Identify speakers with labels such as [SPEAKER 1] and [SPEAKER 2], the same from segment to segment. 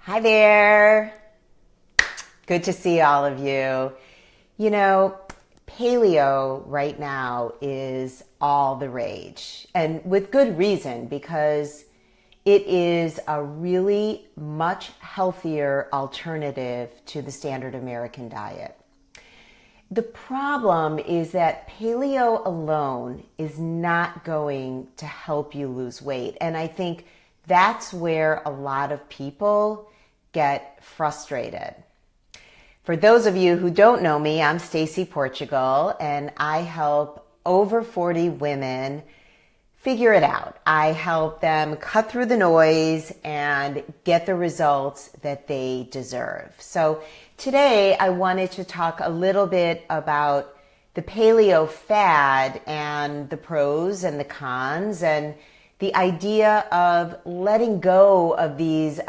[SPEAKER 1] Hi there. Good to see all of you. You know, paleo right now is all the rage, and with good reason, because it is a really much healthier alternative to the standard American diet. The problem is that paleo alone is not going to help you lose weight. And I think that's where a lot of people get frustrated. For those of you who don't know me, I'm Stacy Portugal, and I help over 40 women figure it out. I help them cut through the noise and get the results that they deserve. So today I wanted to talk a little bit about the paleo fad and the pros and the cons, and the idea of letting go of these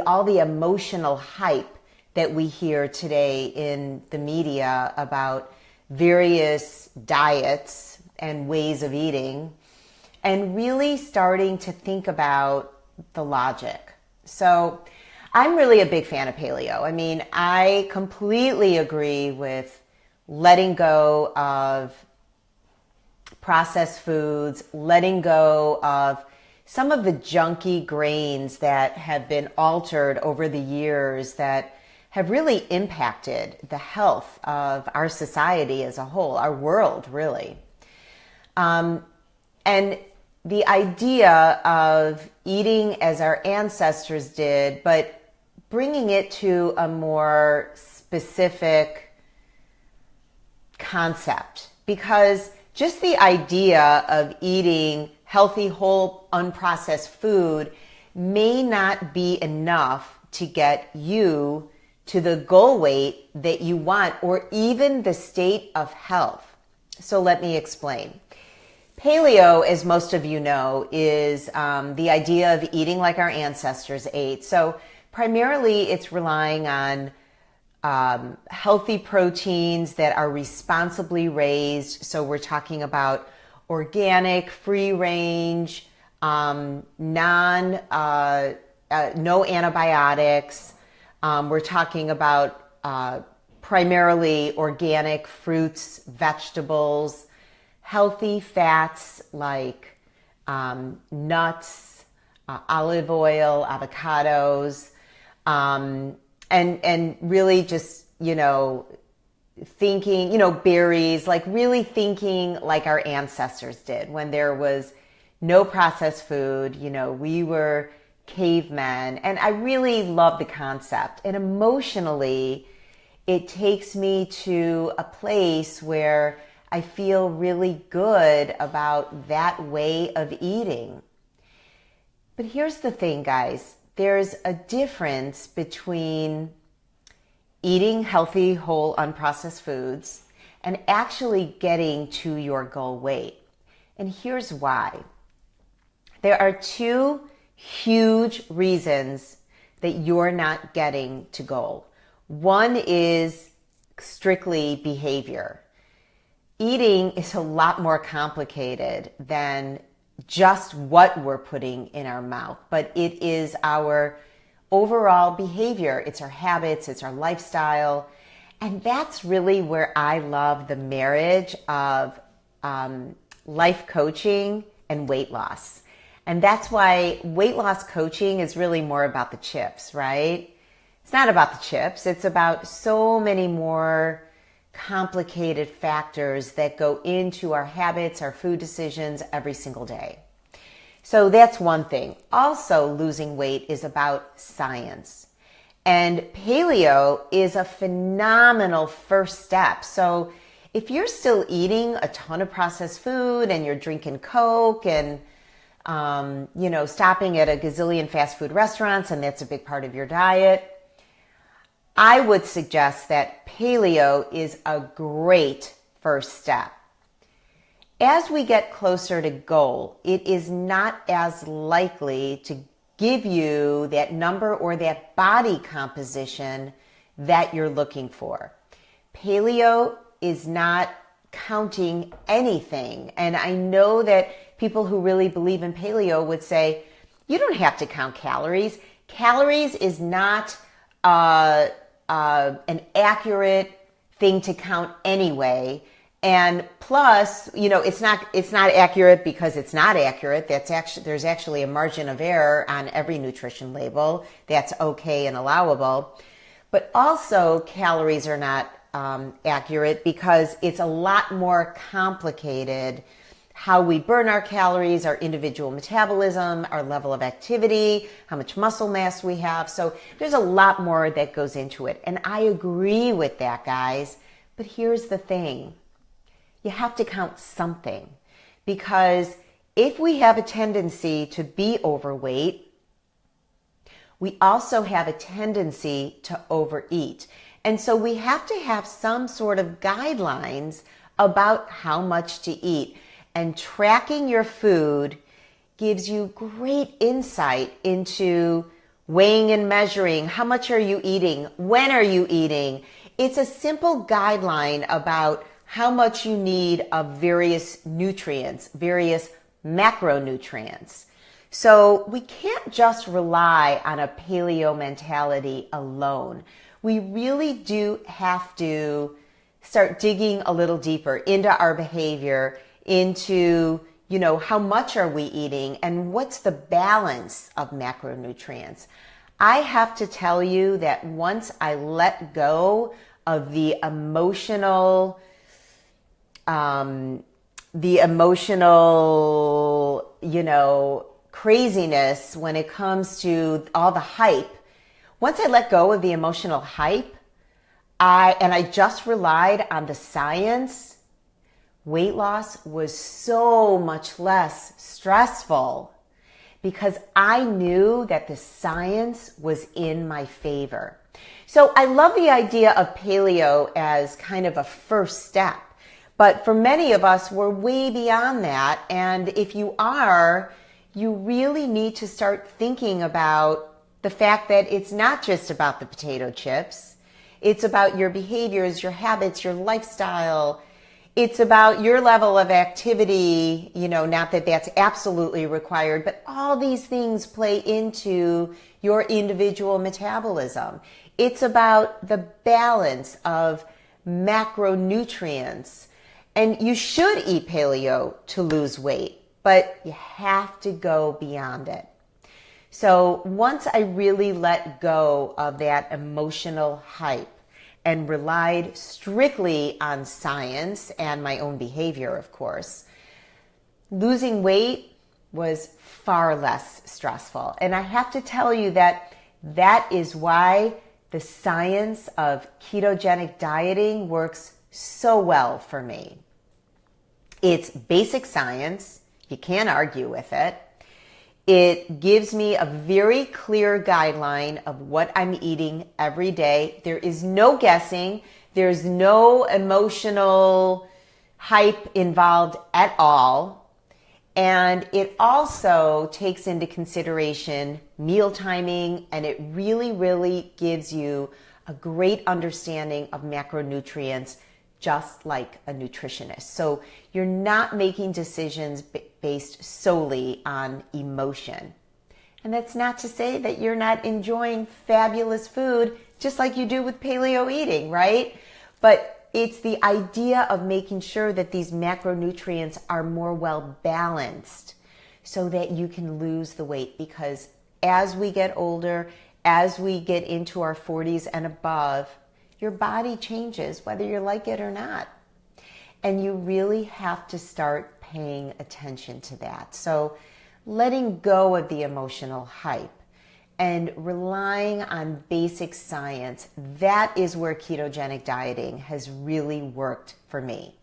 [SPEAKER 1] all the emotional hype that we hear today in the media about various diets and ways of eating, and really starting to think about the logic. So I'm really a big fan of paleo. I mean, I completely agree with letting go of processed foods, letting go of some of the junky grains that have been altered over the years that have really impacted the health of our society as a whole, our world, really. And the idea of eating as our ancestors did, but bringing it to a more specific concept. Because just the idea of eating healthy, whole, unprocessed food may not be enough to get you to the goal weight that you want, or even the state of health. So let me explain. Paleo, as most of you know, is the idea of eating like our ancestors ate. So primarily it's relying on healthy proteins that are responsibly raised. So we're talking about organic, free range, no antibiotics. We're talking about primarily organic fruits, vegetables, healthy fats like nuts, olive oil, avocados, and really just, thinking, berries, like really thinking like our ancestors did when there was no processed food. We were cavemen, and I really love the concept. And emotionally, it takes me to a place where I feel really good about that way of eating. But here's the thing, guys. There's a difference between eating healthy, whole, unprocessed foods and actually getting to your goal weight. And here's why. There are two huge reasons that you're not getting to goal. One is strictly behavior. Eating is a lot more complicated than just what we're putting in our mouth, but it is our overall behavior. It's our habits, it's our lifestyle. And that's really where I love the marriage of life coaching and weight loss. And that's why weight loss coaching is really more about the chips, right? It's not about the chips. It's about so many more complicated factors that go into our habits, our food decisions every single day. So that's one thing. Also, losing weight is about science. And paleo is a phenomenal first step. So if you're still eating a ton of processed food and you're drinking Coke and stopping at a gazillion fast food restaurants, and that's a big part of your diet, I would suggest that paleo is a great first step. As we get closer to goal, it is not as likely to give you that number or that body composition that you're looking for. Paleo is not counting anything. And I know that people who really believe in paleo would say, you don't have to count calories. calories is not an accurate thing to count anyway. And plus, it's not accurate because it's not accurate. There's actually a margin of error on every nutrition label. That's okay and allowable. But also, calories are not accurate because it's a lot more complicated how we burn our calories, our individual metabolism, our level of activity, how much muscle mass we have. So there's a lot more that goes into it. And I agree with that, guys. But here's the thing. You have to count something, because if we have a tendency to be overweight, we also have a tendency to overeat. And so we have to have some sort of guidelines about how much to eat. And tracking your food gives you great insight into weighing and measuring. How much are you eating? When are you eating? It's a simple guideline about how much you need of various nutrients, various macronutrients. So we can't just rely on a paleo mentality alone. We really do have to start digging a little deeper into our behavior, into, how much are we eating and what's the balance of macronutrients. I have to tell you that once I let go of the emotional, craziness when it comes to all the hype. Once I let go of the emotional hype, I just relied on the science, weight loss was so much less stressful because I knew that the science was in my favor. So I love the idea of paleo as kind of a first step. But for many of us, we're way beyond that. And if you are, you really need to start thinking about the fact that it's not just about the potato chips. It's about your behaviors, your habits, your lifestyle. It's about your level of activity, not that that's absolutely required, but all these things play into your individual metabolism. It's about the balance of macronutrients. And you should eat paleo to lose weight, but you have to go beyond it. So once I really let go of that emotional hype and relied strictly on science and my own behavior, of course, losing weight was far less stressful. And I have to tell you that is why the science of ketogenic dieting works so well for me. It's basic science. You can't argue with it. It gives me a very clear guideline of what I'm eating every day. There is no guessing. There's no emotional hype involved at all. And it also takes into consideration meal timing, and it really, really gives you a great understanding of macronutrients, just like a nutritionist. So you're not making decisions based solely on emotion. And that's not to say that you're not enjoying fabulous food, just like you do with paleo eating, right? But it's the idea of making sure that these macronutrients are more well balanced so that you can lose the weight. Because as we get older, as we get into our 40s and above, your body changes whether you like it or not. And you really have to start paying attention to that. So letting go of the emotional hype and relying on basic science, that is where ketogenic dieting has really worked for me.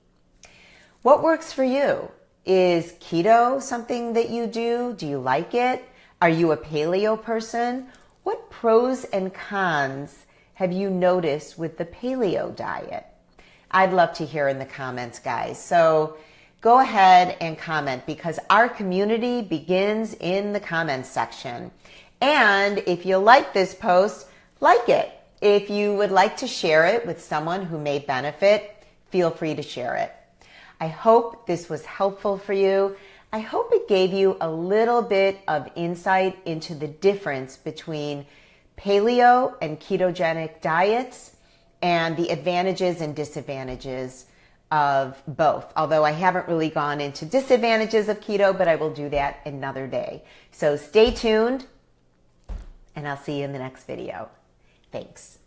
[SPEAKER 1] What works for you? Is keto something that you do? Do you like it? Are you a paleo person? What pros and cons have you noticed with the paleo diet? I'd love to hear in the comments, guys. So go ahead and comment, because our community begins in the comments section. And if you like this post, like it. If you would like to share it with someone who may benefit, feel free to share it. I hope this was helpful for you. I hope it gave you a little bit of insight into the difference between paleo and ketogenic diets and the advantages and disadvantages of both. Although I haven't really gone into disadvantages of keto, but I will do that another day. So stay tuned, and I'll see you in the next video. Thanks.